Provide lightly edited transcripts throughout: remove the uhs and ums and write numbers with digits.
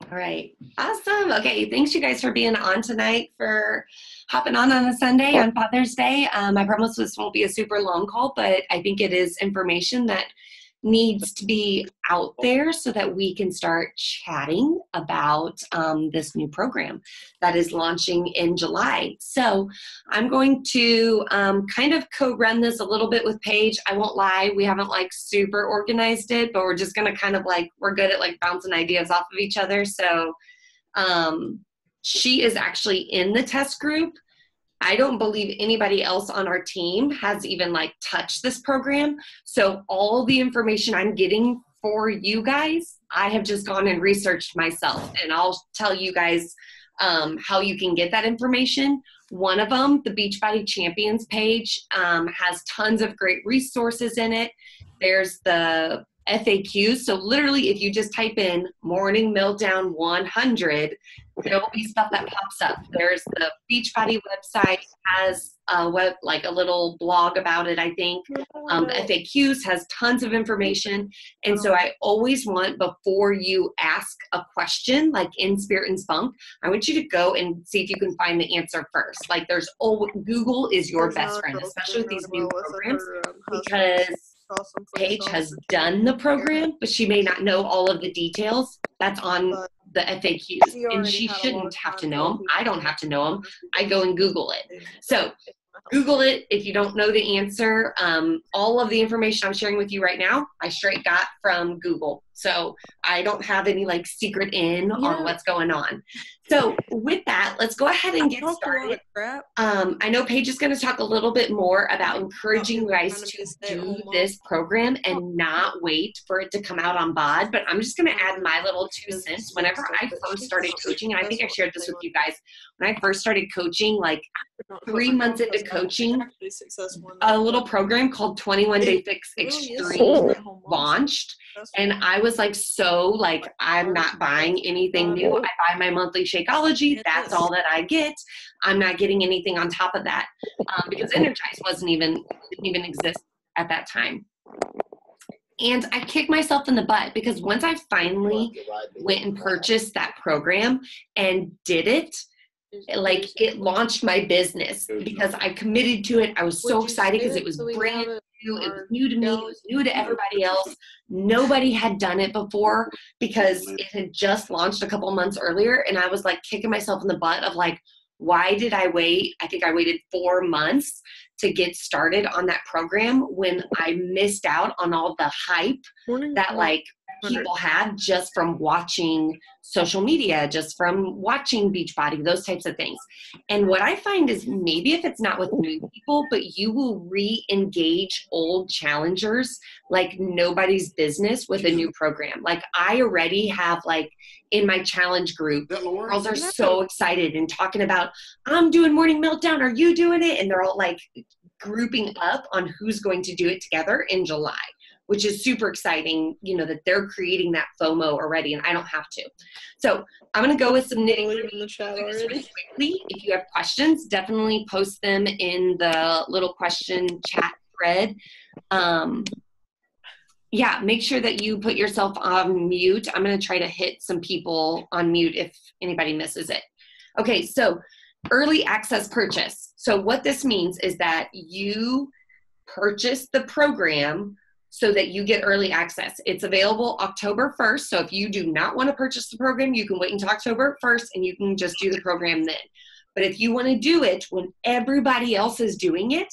All right. Awesome. Okay. Thanks you guys for being on tonight, for hopping on a Sunday on Father's Day. I promise this won't be a super long call, but I think it is information that needs to be out there so that we can start chatting about this new program that is launching in July. So I'm going to kind of co-run this a little bit with Paige. I won't lie, we haven't like super organized it, but we're just going to kind of like, we're good at like bouncing ideas off of each other. So she is actually in the test group. I don't believe anybody else on our team has even like touched this program. So all the information I'm getting for you guys, I have just gone and researched myself, and I'll tell you guys how you can get that information. One of them, the Beachbody Champions page, has tons of great resources in it. There's the FAQs. So literally if you just type in Morning Meltdown 100, there will be stuff that pops up. There's the Beachbody website, has a little blog about it, I think. The FAQs has tons of information. And so I always want, before you ask a question, like in Spirit and Spunk, I want you to go and see if you can find the answer first. Like Google is your best friend, especially with these new programs, because Paige has done the program, but she may not know all of the details. That's on the FAQs, and she shouldn't have to know them. I don't have to know them. I go and Google it. So Google it if you don't know the answer. All of the information I'm sharing with you right now, I straight got from Google. So I don't have any like secret on what's going on. So with that, let's go ahead and get started. I know Paige is going to talk a little bit more about encouraging you guys to do this program and not wait for it to come out on BOD, but I'm just going to add my little 2 cents. Whenever I first started coaching, and I think I shared this with you guys, when I first started coaching, like 3 months into coaching, a little program called 21 Day Fix Extreme launched. And I was like, I'm not buying anything new. I buy my monthly Shakeology. That's all that I get. I'm not getting anything on top of that because Energize didn't even exist at that time. And I kicked myself in the butt because once I finally went and purchased that program and did it, like it launched my business because I committed to it. I was so excited because it was brand new. It was new to me. It was new to everybody else. Nobody had done it before because it had just launched a couple months earlier. And I was like kicking myself in the butt of like, why did I wait? I think I waited 4 months to get started on that program when I missed out on all the hype that like people had just from watching social media, just from watching Beachbody, those types of things. And what I find is maybe if it's not with new people, but you will re-engage old challengers like nobody's business with a new program. Like I already have like in my challenge group, girls are so excited and talking about, I'm doing Morning Meltdown. Are you doing it? And they're all like grouping up on who's going to do it together in July, which is super exciting, that they're creating that FOMO already and I don't have to. So I'm going to go with some nitty-gritty in the chat already. Quickly. If you have questions, definitely post them in the little question chat thread. Make sure that you put yourself on mute. I'm going to try to hit some people on mute if anybody misses it. Okay, so early access purchase. So what this means is that you purchase the program so that you get early access. It's available October 1st. So if you do not want to purchase the program, you can wait until October 1st and you can just do the program then. But if you want to do it when everybody else is doing it,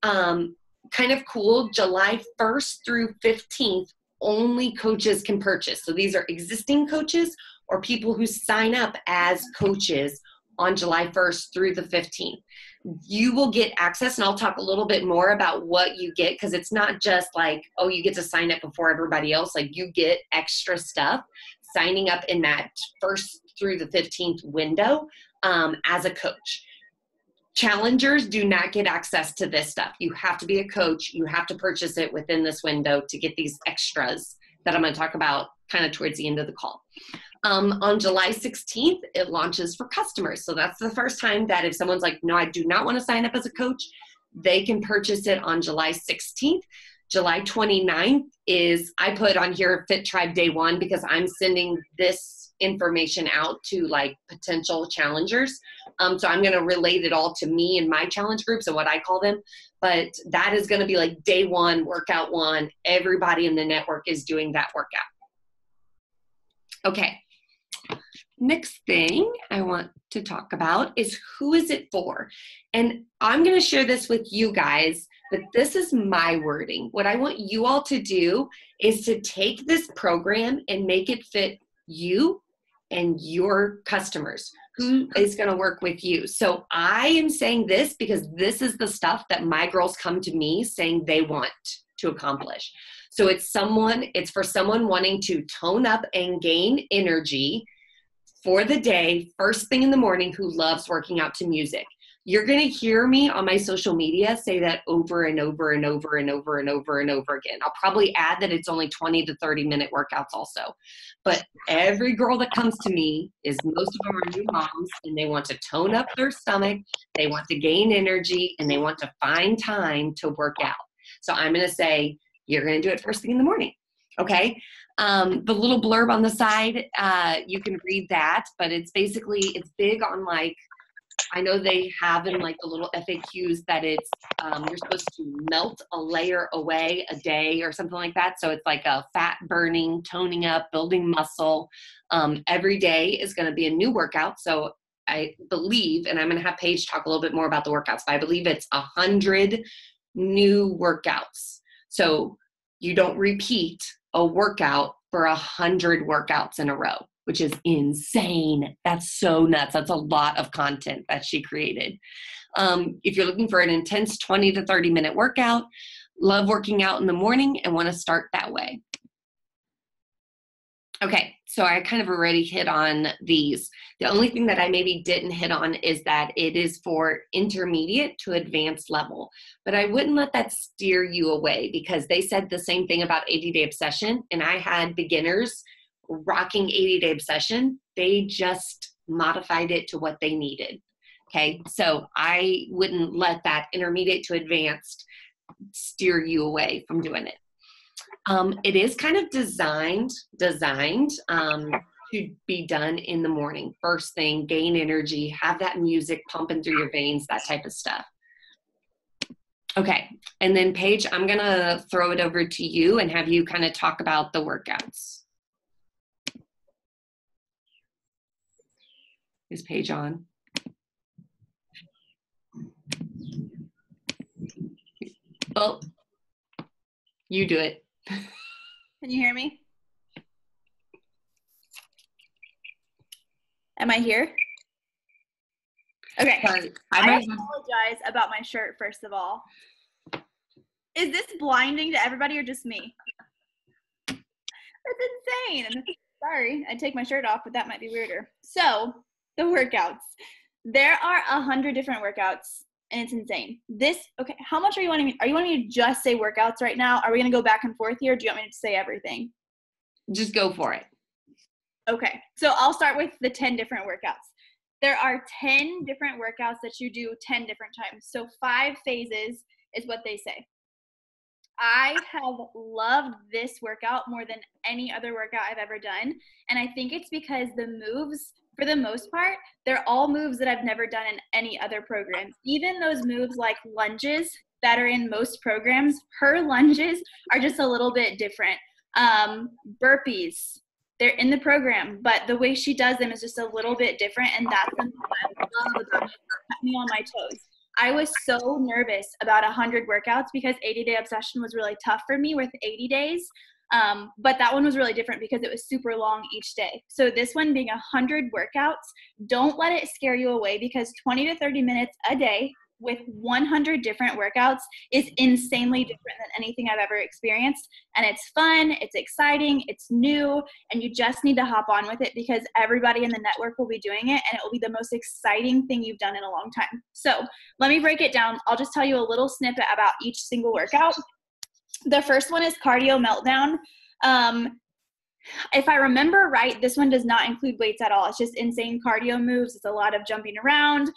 kind of cool, July 1st through 15th, only coaches can purchase. So these are existing coaches or people who sign up as coaches on July 1st through the 15th. You will get access, and I'll talk a little bit more about what you get because it's not just like, oh, you get to sign up before everybody else. Like you get extra stuff signing up in that 1st through the 15th window as a coach. Challengers do not get access to this stuff. You have to be a coach. You have to purchase it within this window to get these extras that I'm going to talk about kind of towards the end of the call. On July 16th, it launches for customers. So that's the first time that if someone's like, no, I do not want to sign up as a coach, they can purchase it on July 16th. July 29th is, I put on here Fit Tribe Day 1 because I'm sending this information out to like potential challengers. So I'm going to relate it all to me and my challenge groups and what I call them. But that is going to be like day 1, workout 1. Everybody in the network is doing that workout. Okay. Next thing I want to talk about is who is it for? And I'm going to share this with you guys, but this is my wording. What I want you all to do is to take this program and make it fit you and your customers. Who is going to work with you? So I am saying this because this is the stuff that my girls come to me saying they want to accomplish. So it's for someone wanting to tone up and gain energy for the day, first thing in the morning, who loves working out to music. You're going to hear me on my social media say that over and over and over and over and over and over again. I'll probably add that it's only 20 to 30-minute workouts also. But every girl that comes to me most of them are new moms, and they want to tone up their stomach, they want to gain energy, and they want to find time to work out. So I'm going to say, you're going to do it first thing in the morning. Okay. The little blurb on the side, you can read that, but it's big on like, I know they have in like the little FAQs that it's, you're supposed to melt a layer away a day or something like that. So it's like a fat burning, toning up, building muscle. Every day is going to be a new workout. So I believe, and I'm going to have Paige talk a little bit more about the workouts, but I believe it's 100 new workouts. So you don't repeat a workout for 100 workouts in a row, which is insane. That's so nuts. That's a lot of content that she created. If you're looking for an intense 20 to 30-minute workout, love working out in the morning and want to start that way. Okay, so I kind of already hit on these. The only thing that I maybe didn't hit on is that it is for intermediate to advanced level. But I wouldn't let that steer you away, because they said the same thing about 80-day obsession, and I had beginners rocking 80-day obsession. They just modified it to what they needed. Okay, so I wouldn't let that intermediate to advanced steer you away from doing it. It is kind of designed to be done in the morning. First thing, gain energy, have that music pumping through your veins, that type of stuff. Okay, and then Paige, I'm gonna throw it over to you and have you kind of talk about the workouts. Is Paige on? Well, you do it. Can you hear me? Am I here? Okay. Sorry, I apologize about my shirt, first of all. Is this blinding to everybody or just me? That's insane. Sorry, I'd take my shirt off, but that might be weirder. So, the workouts. There are 100 different workouts, and it's insane. Okay, how much are you wanting me? Are you wanting me to just say workouts right now? Are we going to go back and forth here? Or do you want me to say everything? Just go for it. Okay, so I'll start with the 10 different workouts. There are 10 different workouts that you do 10 different times. So 5 phases is what they say. I have loved this workout more than any other workout I've ever done. And I think it's because the moves, for the most part, they're all moves that I've never done in any other program. Even those moves like lunges that are in most programs, her lunges are just a little bit different. Burpees, they're in the program, but the way she does them is just a little bit different, and that's something that I love about it. It kept me on my toes. I was so nervous about 100 workouts because 80-day obsession was really tough for me with 80 days, but that one was really different because it was super long each day. So this one being 100 workouts, don't let it scare you away, because 20 to 30 minutes a day with 100 different workouts is insanely different than anything I've ever experienced. And it's fun, it's exciting, it's new, and you just need to hop on with it because everybody in the network will be doing it, and it will be the most exciting thing you've done in a long time. So let me break it down. I'll just tell you a little snippet about each single workout. The first one is cardio meltdown. If I remember right, this one does not include weights at all. It's just insane cardio moves. It's a lot of jumping around,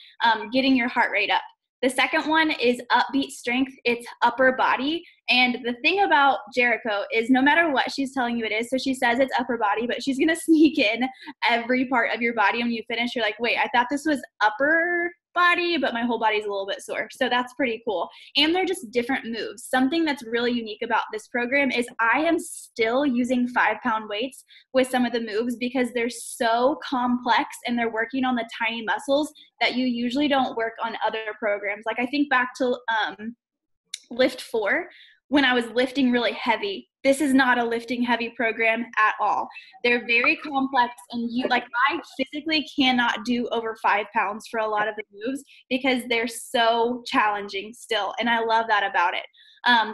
getting your heart rate up. The second one is upbeat strength. It's upper body. And the thing about Jericho is no matter what she's telling you it is, so she says it's upper body, but she's going to sneak in every part of your body. When you finish, you're like, wait, I thought this was upper body, but my whole body's a little bit sore. So that's pretty cool. And they're just different moves. Something that's really unique about this program is I am still using 5-pound weights with some of the moves because they're so complex and they're working on the tiny muscles that you usually don't work on other programs. Like I think back to Lift 4 when I was lifting really heavy. This is not a lifting heavy program at all. They're very complex, and I physically cannot do over 5 pounds for a lot of the moves because they're so challenging still, and I love that about it.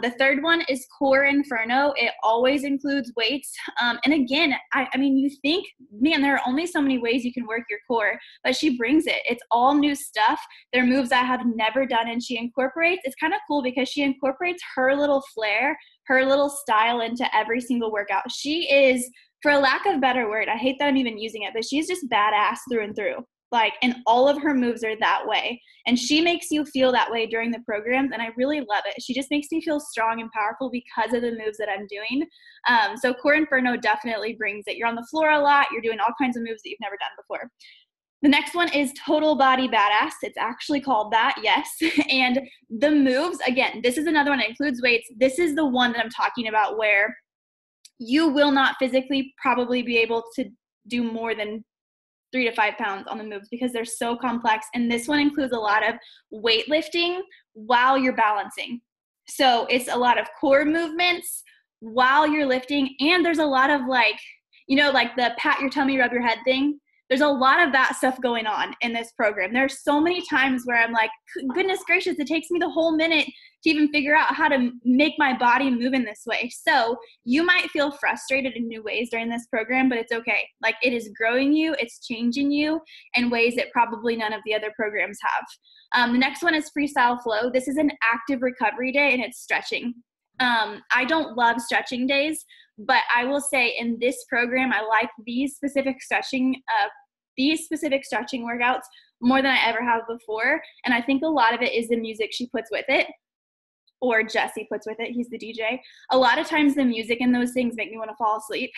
The third one is Core Inferno. It always includes weights. And again, I mean, you think, man, there are only so many ways you can work your core, but she brings it. It's all new stuff. They're moves I have never done, and she incorporates. It's kind of cool because she incorporates her little flair, her little style into every single workout. She is, for a lack of a better word, I hate that I'm even using it, but she's just badass through and through. And all of her moves are that way. And she makes you feel that way during the programs, and I really love it. She just makes me feel strong and powerful because of the moves that I'm doing. So Core Inferno definitely brings it. You're on the floor a lot. You're doing all kinds of moves that you've never done before. The next one is Total Body Badass. It's actually called that, yes. And the moves, again, this is another one that includes weights. This is the one that I'm talking about where you will not physically probably be able to do more than 3 to 5 pounds on the moves because they're so complex. And this one includes a lot of weightlifting while you're balancing. So it's a lot of core movements while you're lifting. And there's a lot of like the pat your tummy, rub your head thing. There's a lot of that stuff going on in this program. There's so many times where I'm like, goodness gracious, it takes me the whole minute to even figure out how to make my body move in this way. So you might feel frustrated in new ways during this program, but it's okay. It is growing you, it's changing you in ways that probably none of the other programs have. The next one is Freestyle Flow. This is an active recovery day, and it's stretching. I don't love stretching days, but I will say in this program, I like these specific stretching workouts more than I ever have before. And I think a lot of it is the music she puts with it, or Jesse puts with it. He's the DJ. A lot of times the music and those things make me want to fall asleep.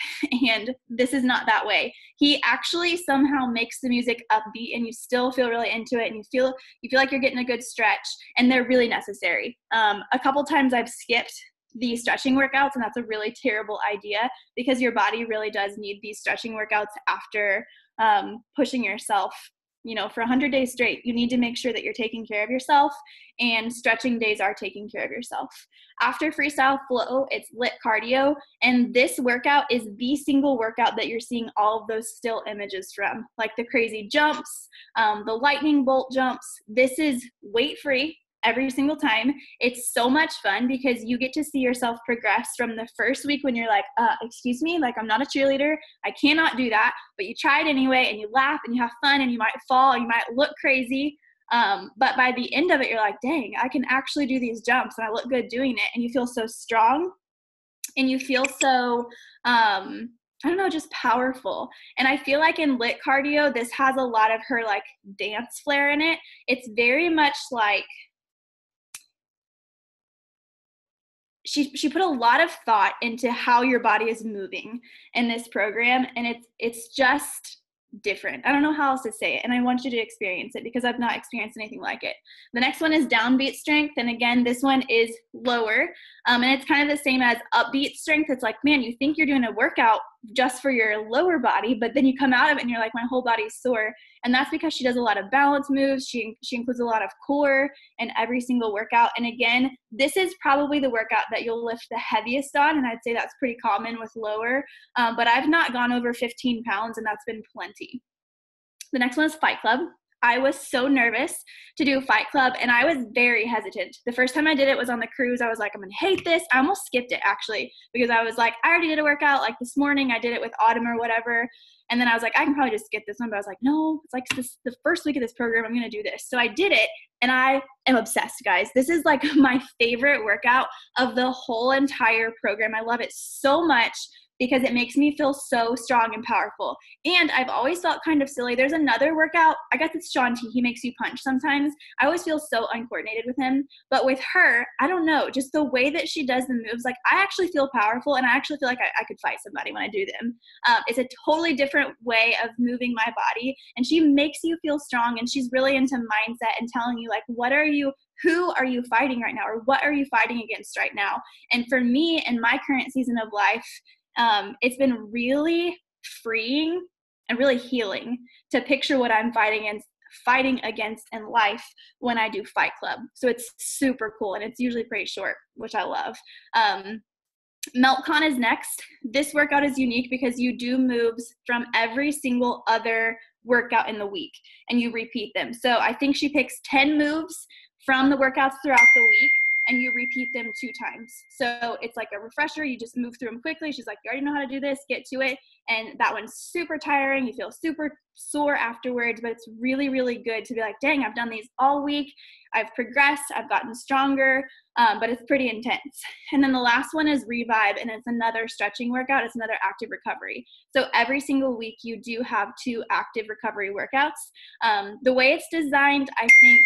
And this is not that way. He actually somehow makes the music upbeat and you still feel really into it, and you feel like you're getting a good stretch, and they're really necessary. A couple times I've skipped the stretching workouts, and that's a really terrible idea because your body really does need these stretching workouts after pushing yourself, for 100 days straight. You need to make sure that you're taking care of yourself, and stretching days are taking care of yourself. After Freestyle Flow, it's Lit Cardio, and this workout is the single workout that you're seeing all of those still images from, like the crazy jumps, the lightning bolt jumps. This is weight-free every single time. It's so much fun because you get to see yourself progress from the first week when you're like, excuse me, I'm not a cheerleader, I cannot do that, but you try it anyway, and you laugh and you have fun, and you might fall and you might look crazy, but by the end of it, you're like, dang, I can actually do these jumps, and I look good doing it, and you feel so strong, and you feel so just powerful. And I feel like in Lit Cardio, this has a lot of her dance flair in it. It's very much like she put a lot of thought into how your body is moving in this program, and it's just different. I don't know how else to say it, and I want you to experience it because I've not experienced anything like it. The next one is Downbeat Strength, and again, this one is lower, and it's kind of the same as Upbeat Strength. It's like, man, you think you're doing a workout just for your lower body, but then you come out of it and you're like, my whole body's sore. And that's because she does a lot of balance moves. She includes a lot of core in every single workout. And again, this is probably the workout that you'll lift the heaviest on, and I'd say that's pretty common with lower, but I've not gone over 15 pounds, and that's been plenty. The next one is Fight Club. I was so nervous to do Fight Club, and I was very hesitant. The first time I did it was on the cruise. I was like, I'm going to hate this. I almost skipped it, actually, because I was like, I already did a workout this morning. I did it with Autumn or whatever, and then I was like, I can probably just skip this one, but I was like, no, it's the first week of this program. I'm going to do this. So I did it, and I am obsessed, guys. This is my favorite workout of the whole entire program. I love it so much because it makes me feel so strong and powerful. And I've always felt kind of silly. There's another workout, I guess it's Sean T. He makes you punch sometimes. I always feel so uncoordinated with him. But with her, I don't know, just the way that she does the moves, like I actually feel powerful, and I actually feel like I could fight somebody when I do them. It's a totally different way of moving my body, and she makes you feel strong, and she's really into mindset and telling you like, who are you fighting right now, or what are you fighting against right now? And for me, in my current season of life, it's been really freeing and really healing to picture what I'm fighting against in life when I do Fight Club. So it's super cool, and it's usually pretty short, which I love. Meltdown is next. This workout is unique because you do moves from every single other workout in the week, and you repeat them. So I think she picks 10 moves from the workouts throughout the week, and you repeat them 2 times. So it's like a refresher. You just move through them quickly. She's like, you already know how to do this, get to it. And that one's super tiring. You feel super sore afterwards, but it's really, really good to be like, dang, I've done these all week. I've progressed. I've gotten stronger, but it's pretty intense. And then the last one is Revive, and it's another stretching workout. It's another active recovery. So every single week you do have 2 active recovery workouts. The way it's designed, I think,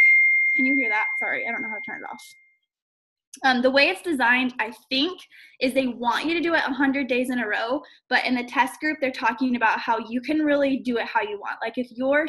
can you hear that? Sorry, I don't know how to turn it off. The way it's designed, I think, is they want you to do it 100 days in a row, but in the test group, they're talking about how you can really do it how you want. Like if your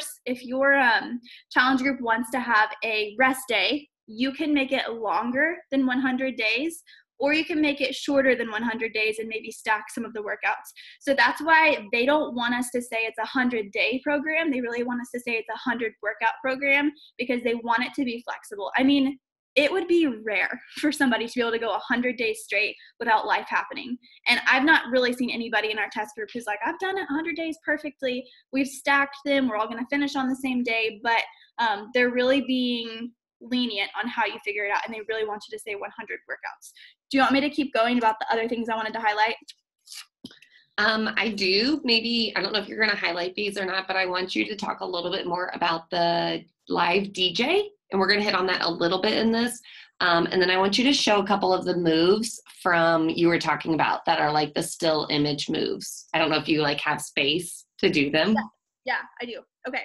challenge group wants to have a rest day, you can make it longer than 100 days, or you can make it shorter than 100 days and maybe stack some of the workouts. So that's why they don't want us to say it's a 100-day program. They really want us to say it's a 100 workout program, because they want it to be flexible. I mean, it would be rare for somebody to be able to go 100 days straight without life happening. And I've not really seen anybody in our test group who's like, I've done it 100 days perfectly. We've stacked them. We're all going to finish on the same day. But they're really being lenient on how you figure it out, and they really want you to say 100 workouts. Do you want me to keep going about the other things I wanted to highlight? I do. Maybe, I don't know if you're going to highlight these or not, but I want you to talk a little bit more about the live DJ, and we're going to hit on that a little bit in this. And then I want you to show a couple of the moves from you were talking about that are like the still image moves. I don't know if you like have space to do them. Yeah, I do. Okay.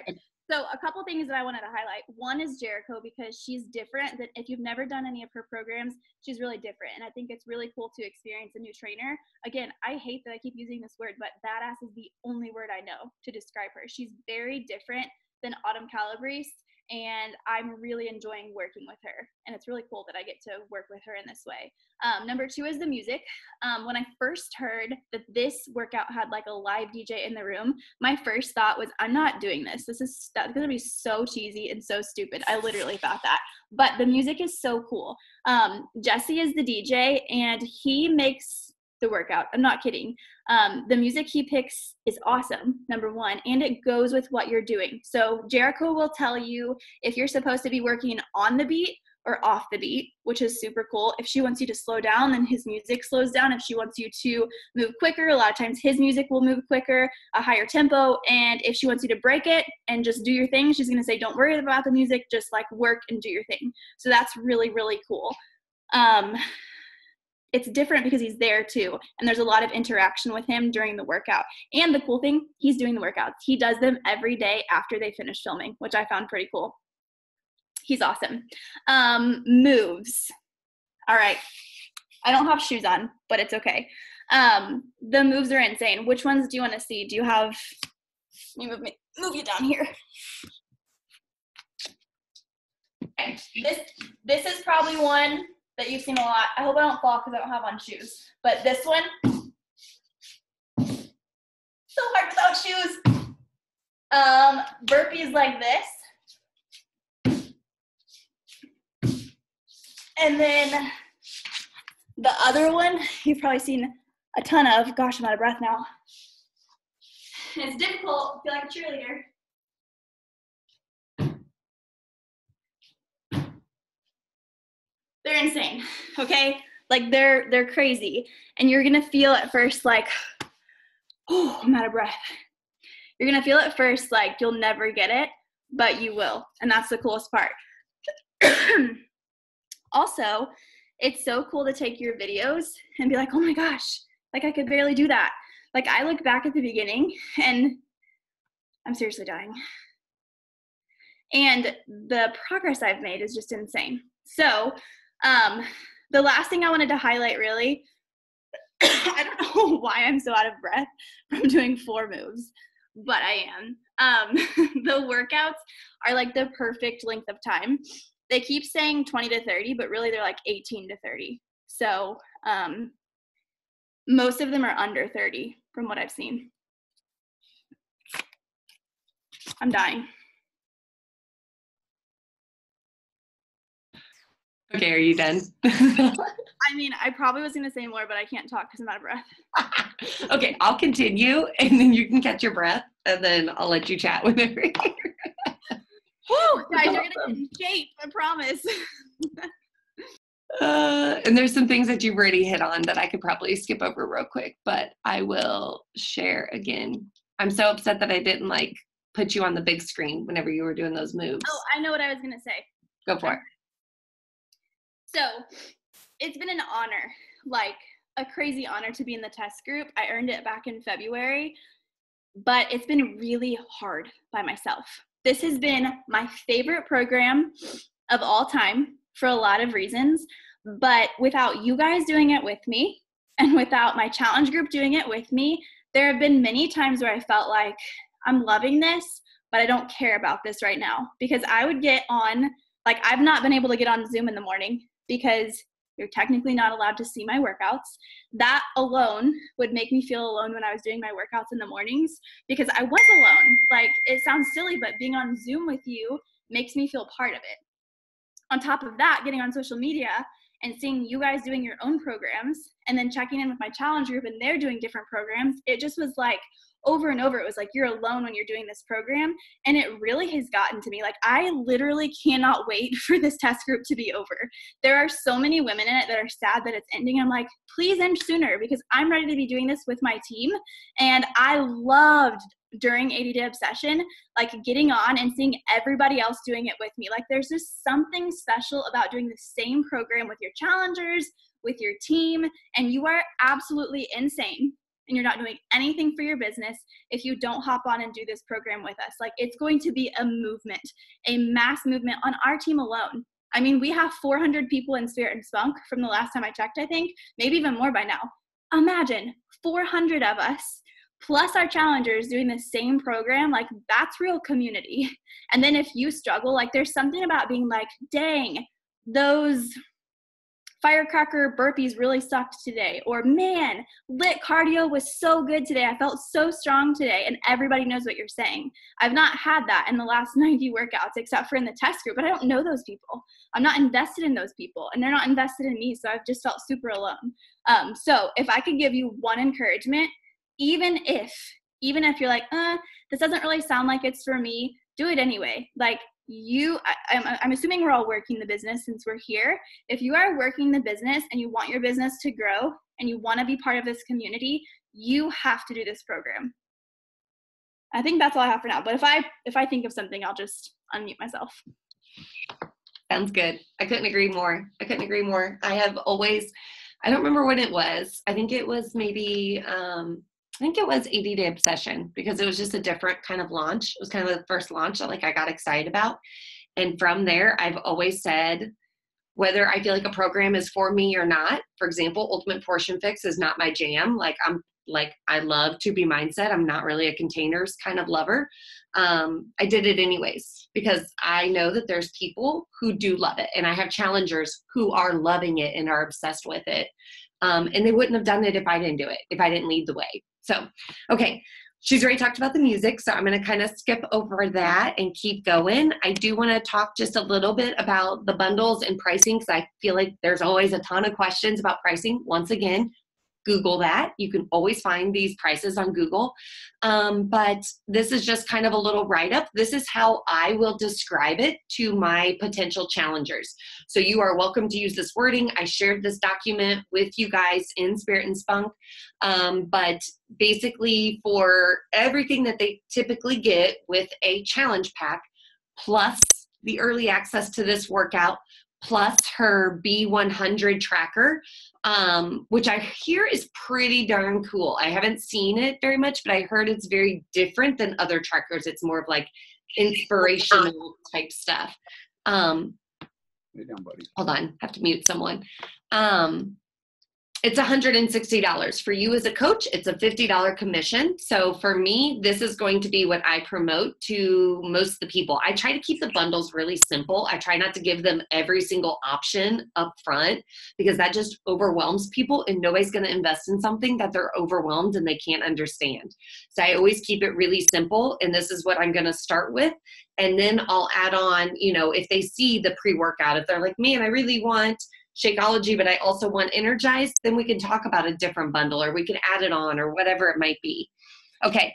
So a couple things that I wanted to highlight. One is Jericho, because she's different. That if you've never done any of her programs, she's really different. And I think it's really cool to experience a new trainer. Again, I hate that I keep using this word, but badass is the only word I know to describe her. She's very different than Autumn Calabrese, and I'm really enjoying working with her. And it's really cool that I get to work with her in this way. Number 2 is the music. When I first heard that this workout had like a live DJ in the room, my first thought was, I'm not doing this. That's going to be so cheesy and so stupid. I literally thought that. But the music is so cool. Jesse is the DJ, and he makes the workout. I'm not kidding. The music he picks is awesome, number 1, and it goes with what you're doing. So Jericho will tell you if you're supposed to be working on the beat or off the beat, which is super cool. If she wants you to slow down, then his music slows down. If she wants you to move quicker, a lot of times his music will move quicker, a higher tempo. And if she wants you to break it and just do your thing, she's going to say, don't worry about the music, just like work and do your thing. So that's really, really cool. It's different because he's there too, and there's a lot of interaction with him during the workout. And the cool thing, he's doing the workouts. He does them every day after they finish filming, which I found pretty cool. He's awesome. Moves. All right. I don't have shoes on, but it's okay. The moves are insane. Which ones do you want to see? Do you have, let me move you down here. Okay. This is probably one that you've seen a lot. I hope I don't fall because I don't have on shoes. But this one, so hard without shoes. Burpees like this. And then the other one you've probably seen a ton of. Gosh, I'm out of breath now. It's difficult. I feel like a cheerleader. They're insane, okay? Like they're crazy. And you're gonna feel at first like, oh, I'm out of breath. You're gonna feel at first like you'll never get it, but you will. And that's the coolest part. Also, it's so cool to take your videos and be like, oh my gosh, like I could barely do that. Like, I look back at the beginning and I'm seriously dying. And the progress I've made is just insane. So the last thing I wanted to highlight, really, I don't know why I'm so out of breath from doing 4 moves, but I am. The workouts are like the perfect length of time. They keep saying 20 to 30, but really they're like 18 to 30. So most of them are under 30 from what I've seen. I'm dying. Okay, are you done? I mean, I probably was going to say more, but I can't talk because I'm out of breath. Okay, I'll continue, and then you can catch your breath, and then I'll let you chat whenever you're Woo! Guys, you're going to get in shape, I promise. And there's some things that you've already hit on that I could probably skip over real quick, but I will share again. I'm so upset that I didn't like put you on the big screen whenever you were doing those moves. Oh, I know what I was going to say. Go for it. So it's been an honor, like a crazy honor to be in the test group. I earned it back in February, but it's been really hard by myself. This has been my favorite program of all time for a lot of reasons, but without you guys doing it with me and without my challenge group doing it with me, there have been many times where I felt like I'm loving this, but I don't care about this right now, because I would get on, like, I've not been able to get on Zoom in the morning because you're technically not allowed to see my workouts. That alone would make me feel alone when I was doing my workouts in the mornings, because I was alone. Like, it sounds silly, but being on Zoom with you makes me feel part of it. On top of that, getting on social media and seeing you guys doing your own programs and then checking in with my challenge group and they're doing different programs, it just was like over and over, it was like, you're alone when you're doing this program. And it really has gotten to me. Like, I literally cannot wait for this test group to be over. There are so many women in it that are sad that it's ending. I'm like, please end sooner, because I'm ready to be doing this with my team. And I loved during 80 Day Obsession, like getting on and seeing everybody else doing it with me. Like, there's just something special about doing the same program with your challengers, with your team, and you are absolutely insane and you're not doing anything for your business if you don't hop on and do this program with us. Like, it's going to be a movement, a mass movement on our team alone. I mean, we have 400 people in Spirit and Spunk from the last time I checked, I think, maybe even more by now. Imagine 400 of us plus our challengers doing the same program. Like, that's real community. And then if you struggle, like, there's something about being like, dang, those firecracker burpees really sucked today, or man, lit cardio was so good today, I felt so strong today, and everybody knows what you're saying. I've not had that in the last 90 workouts except for in the test group, but I don't know those people. I'm not invested in those people, and they're not invested in me, so I've just felt super alone. So if I could give you one encouragement, even if you're like, this doesn't really sound like it's for me, do it anyway. Like, I'm assuming we're all working the business since we're here. If you are working the business and you want your business to grow and you want to be part of this community, you have to do this program. I think that's all I have for now. But if I think of something, I'll just unmute myself. Sounds good. I couldn't agree more. I have always, I don't remember when it was. I think it was maybe, I think it was 80 Day Obsession, because it was just a different kind of launch. It was kind of the first launch that I got excited about. And from there, I've always said, whether I feel like a program is for me or not, for example, Ultimate Portion Fix is not my jam. I love 2B Mindset. I'm not really a containers kind of lover. I did it anyways, because I know that there's people who do love it. And I have challengers who are loving it and are obsessed with it. And they wouldn't have done it if I didn't do it, if I didn't lead the way. So, okay, she's already talked about the music, so I'm going to kind of skip over that and keep going. I do want to talk just a little bit about the bundles and pricing, because I feel like there's always a ton of questions about pricing. Once again, Google that. You can always find these prices on Google. But this is just kind of a little write-up. This is how I will describe it to my potential challengers. So you are welcome to use this wording. I shared this document with you guys in Spirit and Spunk. But basically, for everything that they typically get with a challenge pack, plus the early access to this workout, plus her B100 tracker, which I hear is pretty darn cool. I haven't seen it very much, but I heard it's very different than other trackers. It's more of like inspirational type stuff. Lay down, buddy. Hold on, I have to mute someone. It's $160. For you as a coach, it's a $50 commission. So for me, this is going to be what I promote to most of the people. I try to keep the bundles really simple. I try not to give them every single option up front because that just overwhelms people and nobody's going to invest in something that they're overwhelmed and they can't understand. So I always keep it really simple, and this is what I'm going to start with. And then I'll add on, if they see the pre-workout, if they're like, man, I really want Shakeology, but I also want Energized, then we can talk about a different bundle, or we can add it on, or whatever it might be. Okay.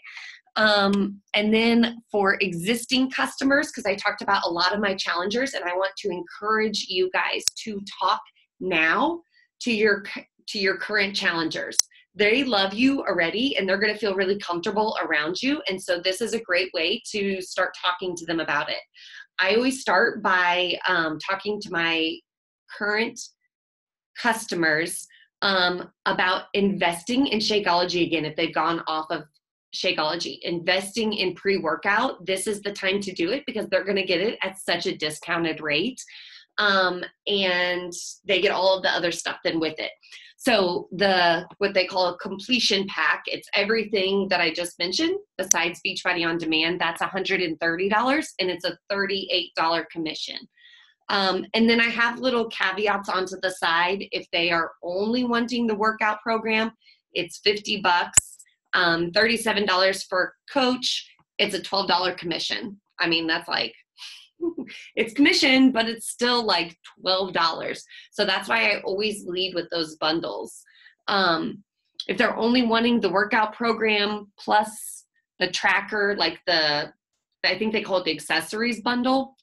And then for existing customers, because I talked about a lot of my challengers, and I want to encourage you guys to talk now to your current challengers. They love you already, and they're going to feel really comfortable around you. And so this is a great way to start talking to them about it. I always start by talking to my current customers about investing in Shakeology again. If they've gone off of Shakeology, investing in pre-workout, this is the time to do it because they're going to get it at such a discounted rate, and they get all of the other stuff then with it. So what they call a completion pack, it's everything that I just mentioned besides Beachbody On Demand. That's $130, and it's a $38 commission. And then I have little caveats onto the side. If they are only wanting the workout program, it's $50, $37 for coach. It's a $12 commission. I mean, that's like, it's commission, but it's still like $12. So that's why I always lead with those bundles. If they're only wanting the workout program plus the tracker, like I think they call it the accessories bundle,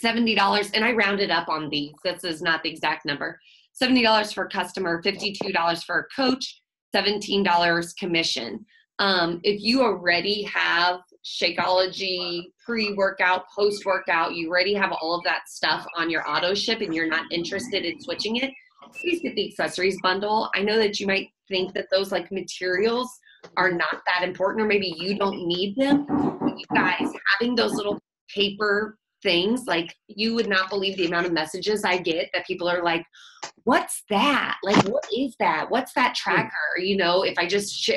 $70, and I rounded up on these. This is not the exact number. $70 for customer, $52 for a coach, $17 commission. If you already have Shakeology pre-workout, post-workout, you already have all of that stuff on your auto ship and you're not interested in switching it, please get the accessories bundle. I know that you might think that those like materials are not that important, or maybe you don't need them. But you guys, having those little paper things, like, you would not believe the amount of messages I get that people are like, what's that? Like, what is that? What's that tracker? If I just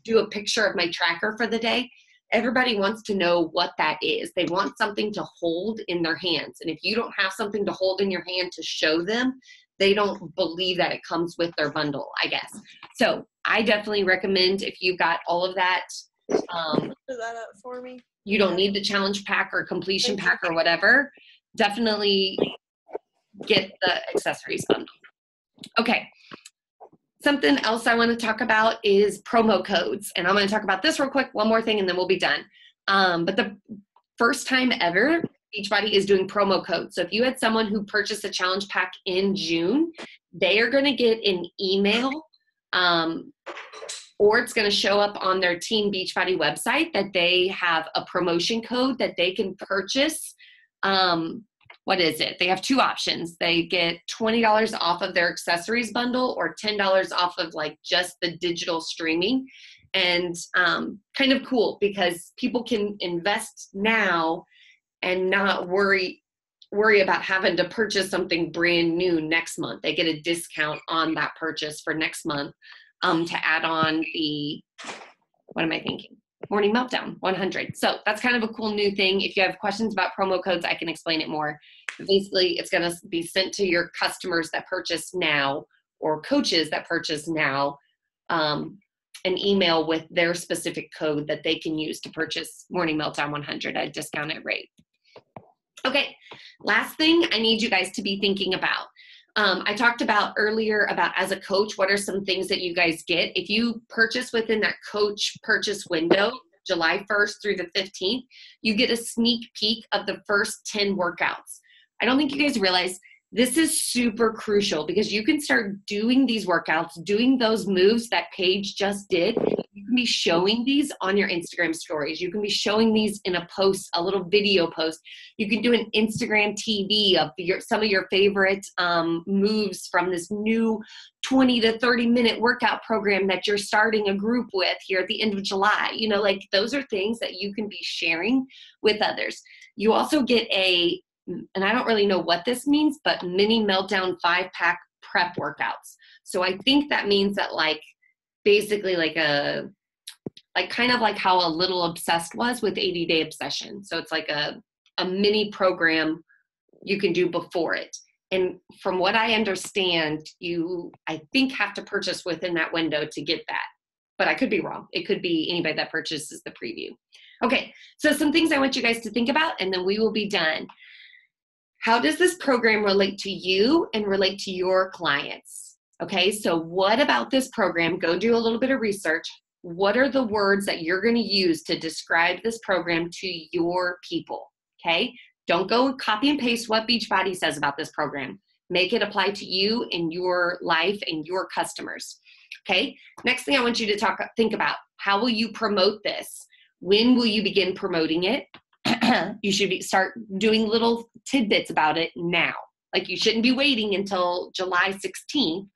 do a picture of my tracker for the day, everybody wants to know what that is. They want something to hold in their hands. And if you don't have something to hold in your hand to show them, they don't believe that it comes with their bundle, I guess. So I definitely recommend, if you've got all of that, Put that up for me. You don't need the challenge pack or completion pack or whatever, definitely get the accessories bundle. Okay. Something else I want to talk about is promo codes. And I'm going to talk about this real quick, one more thing, and then we'll be done. But the first time ever, Beachbody is doing promo codes. So if you had someone who purchased a challenge pack in June, they are going to get an email, or it's going to show up on their Team Beachbody website that they have a promotion code that they can purchase. What is it? They have two options. They get $20 off of their accessories bundle, or $10 off of like just the digital streaming. And kind of cool because people can invest now and not worry about having to purchase something brand new next month. They get a discount on that purchase for next month. To add on the, Morning Meltdown 100. So that's kind of a cool new thing. If you have questions about promo codes, I can explain it more. But basically, it's going to be sent to your customers that purchase now, or coaches that purchase now, an email with their specific code that they can use to purchase Morning Meltdown 100 at a discounted rate. Okay, last thing I need you guys to be thinking about. I talked about earlier about, as a coach, what are some things that you guys get? If you purchase within that coach purchase window, July 1st through the 15th, you get a sneak peek of the first 10 workouts. I don't think you guys realize this is super crucial, because you can start doing these workouts, doing those moves that Paige just did. You can can be showing these on your Instagram stories. You can be showing these in a post, a little video post. You can do an Instagram TV of some of your favorite moves from this new 20 to 30 minute workout program that you're starting a group with here at the end of July. You know, like those are things that you can be sharing with others. You also get and I don't really know what this means, but mini Meltdown 5-pack prep workouts. So I think that means that like basically like kind of like how a Little Obsessed was with 80-Day Obsession. So it's like a mini program you can do before it. And from what I understand, you, I think, have to purchase within that window to get that. But I could be wrong. It could be anybody that purchases the preview. Okay, so some things I want you guys to think about, and then we will be done. How does this program relate to you and relate to your clients? Okay, so what about this program? Go do a little bit of research. What are the words that you're going to use to describe this program to your people? Okay, don't go and copy and paste what Beachbody says about this program. Make it apply to you and your life and your customers. Okay, next thing I want you to think about, how will you promote this? When will you begin promoting it? You should start doing little tidbits about it now. Like you shouldn't be waiting until July 16th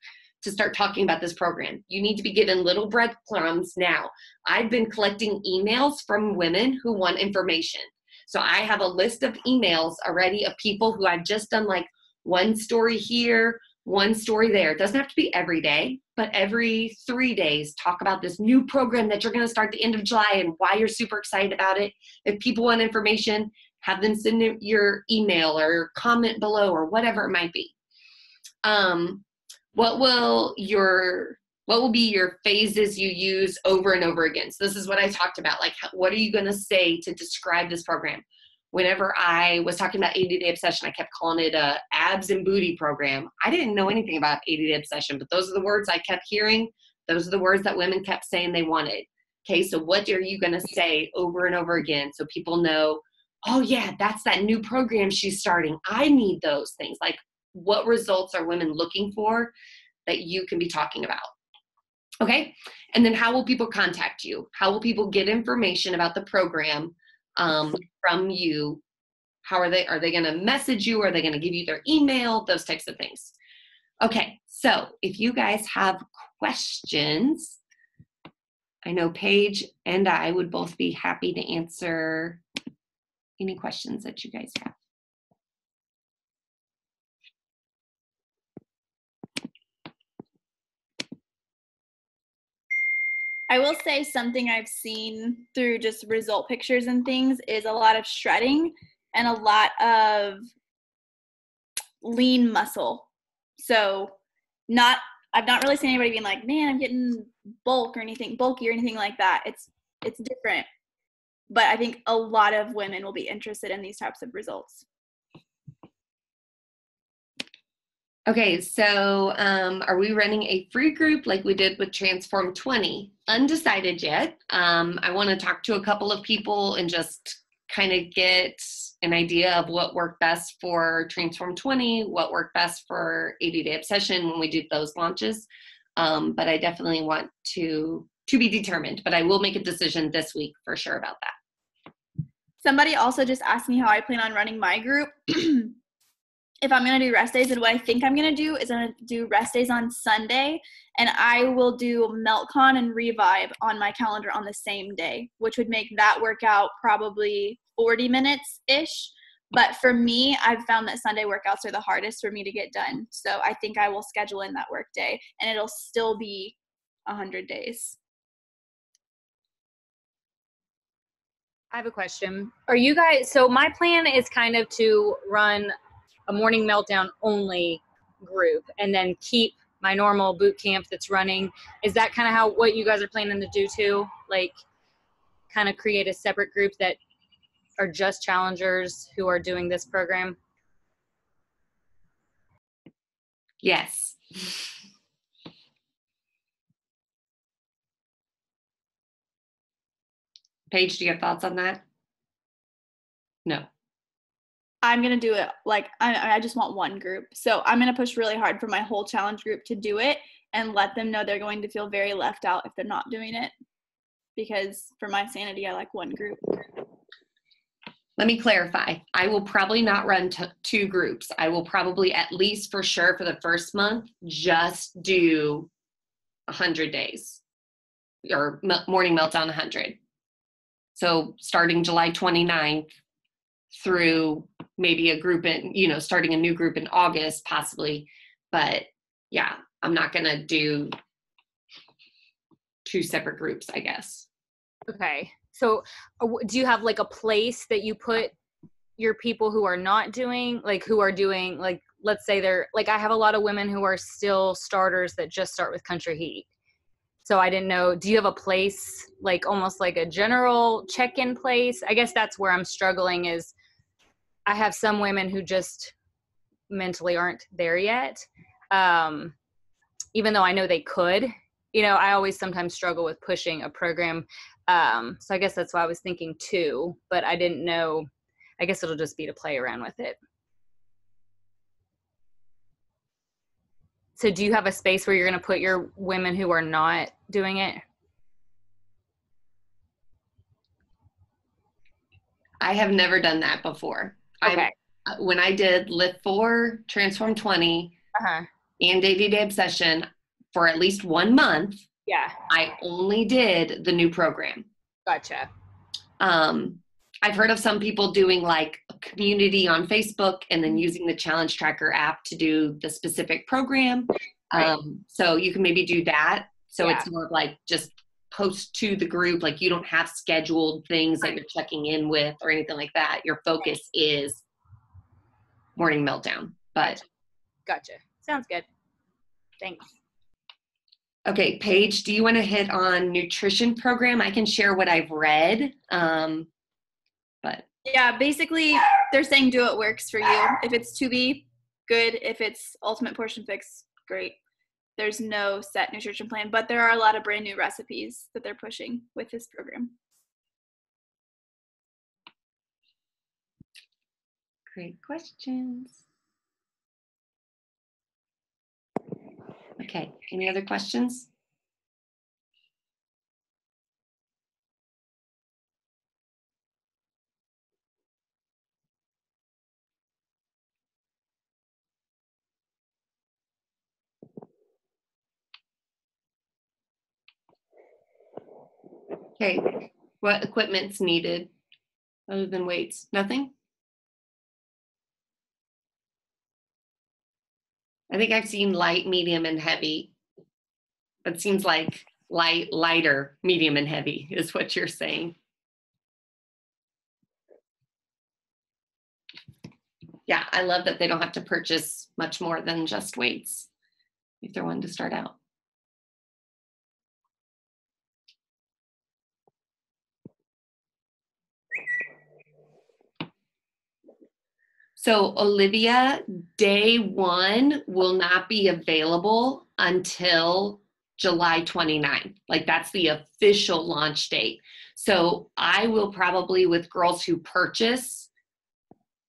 to start talking about this program. You need to be given little breadcrumbs now. I've been collecting emails from women who want information. So I have a list of emails already of people who I've just done like one story here, one story there. It doesn't have to be every day, but every 3 days, talk about this new program that you're going to start the end of July and why you're super excited about it. If people want information, have them send your email or comment below or whatever it might be. What will be your phases you use over and over again? So this is what I talked about. Like, what are you going to say to describe this program? Whenever I was talking about 80-Day Obsession, I kept calling it a abs and booty program. I didn't know anything about 80-Day Obsession, but those are the words I kept hearing. Those are the words that women kept saying they wanted. Okay, so what are you going to say over and over again so people know, oh yeah, that's that new program she's starting. I need those things. Like, what results are women looking for that you can be talking about? Okay, and then how will people contact you? How will people get information about the program from you? How are they going to message you? Are they going to give you their email? Those types of things. Okay, so if you guys have questions, I know Paige and I would both be happy to answer any questions that you guys have. I will say something I've seen through just result pictures and things is a lot of shredding and a lot of lean muscle. So I've not really seen anybody being like, man, I'm getting bulky or anything like that. It's different. But I think a lot of women will be interested in these types of results. Okay, so are we running a free group like we did with Transform 20? Undecided yet. I want to talk to a couple of people and just kind of get an idea of what worked best for Transform 20, what worked best for 80-Day Obsession when we did those launches. But I definitely want to be determined, but I will make a decision this week for sure about that. Somebody also just asked me how I plan on running my group. If I'm going to do rest days, and what I think I'm going to do is I'm going to do rest days on Sunday, and I will do Meltcon and Revive on my calendar on the same day, which would make that workout probably 40 minutes-ish. But for me, I've found that Sunday workouts are the hardest for me to get done. So I think I will schedule in that work day, and it'll still be 100 days. I have a question. Are you guys, so my plan is kind of to run a morning Meltdown only group and then keep my normal boot camp that's running. Is that kind of what you guys are planning to do too? Like kind of create a separate group that are just challengers who are doing this program? Yes. Paige, do you have thoughts on that? No. I'm going to do it like I just want one group. So I'm going to push really hard for my whole challenge group to do it and let them know they're going to feel very left out if they're not doing it. because for my sanity, I like one group. Let me clarify. I will probably not run two groups. I will probably, at least for sure for the first month, just do 100 days or Morning Meltdown 100. So starting July 29th through maybe a group in, starting a new group in August possibly. But yeah, I'm not going to do two separate groups, I guess. Okay. So do you have like a place that you put your people who are not doing, like who are doing, like, let's say they're like, I have a lot of women who are still starters that just start with Country Heat. So I didn't know, do you have a place, like almost like a general check-in place? I guess that's where I'm struggling is I have some women who just mentally aren't there yet. Even though I know they could, I always sometimes struggle with pushing a program. So I guess that's why I was thinking two, but I didn't know. I guess it'll just be to play around with it. So do you have a space where you're going to put your women who are not doing it? I have never done that before. Okay. When I did Lift 4, Transform 20, and Day Obsession for at least 1 month, I only did the new program. Gotcha. I've heard of some people doing like a community on Facebook and then using the Challenge Tracker app to do the specific program. Right. So you can maybe do that. So it's more like just post to the group, like you don't have scheduled things that you're checking in with or anything like that. Your focus is Morning Meltdown. But Gotcha. Sounds good. Thanks. Okay, Paige, do you want to hit on nutrition program? I can share what I've read. But yeah, basically they're saying do what works for you. If it's 2B, good. If it's Ultimate Portion Fix, great. There's no set nutrition plan, but there are a lot of brand new recipes that they're pushing with this program. Great questions. Okay, any other questions? Okay, what equipment's needed other than weights? Nothing? I think I've seen light, medium, and heavy. It seems like lighter, medium, and heavy is what you're saying. Yeah, I love that they don't have to purchase much more than just weights if they're wanting to start out. So Olivia, day 1 will not be available until July 29th. Like that's the official launch date. So I will probably, with girls who purchase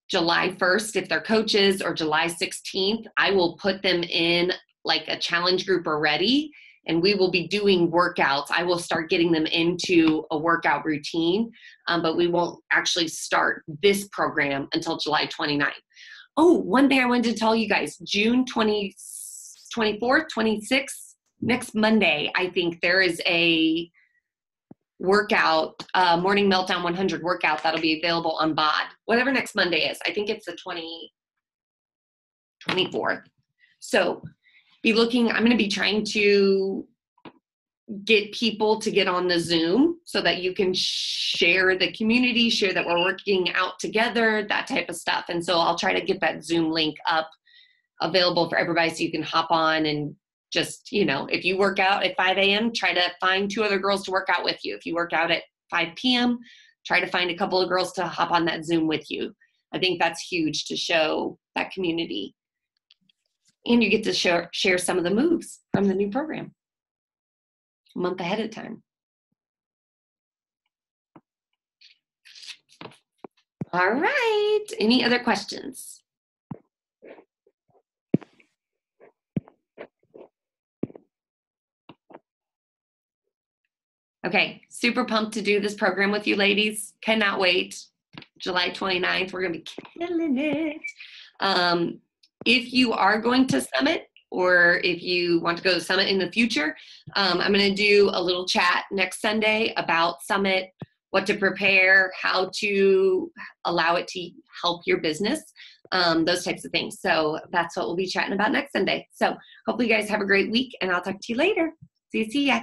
July 1st, if they're coaches, or July 16th, I will put them in like a challenge group already, and we will be doing workouts. I will start getting them into a workout routine, but we won't actually start this program until July 29th. Oh, one thing I wanted to tell you guys, June 24th, 26th, next Monday, I think there is a workout, Morning Meltdown 100 workout that'll be available on BOD, whatever next Monday is. I think it's the 24th. So be looking, I'm going to be trying to get people to get on the Zoom so that you can share the community, share that we're working out together, that type of stuff. And so I'll try to get that Zoom link up available for everybody so you can hop on and just, if you work out at 5 a.m., try to find 2 other girls to work out with you. If you work out at 5 p.m., try to find a couple of girls to hop on that Zoom with you. I think that's huge to show that community. And you get to share some of the moves from the new program a month ahead of time. All right. Any other questions? Okay, super pumped to do this program with you ladies. Cannot wait. July 29th, we're going to be killing it. If you are going to Summit, or if you want to go to Summit in the future, I'm going to do a little chat next Sunday about Summit, what to prepare, how to allow it to help your business, those types of things. So that's what we'll be chatting about next Sunday. So hopefully you guys have a great week, and I'll talk to you later. See ya.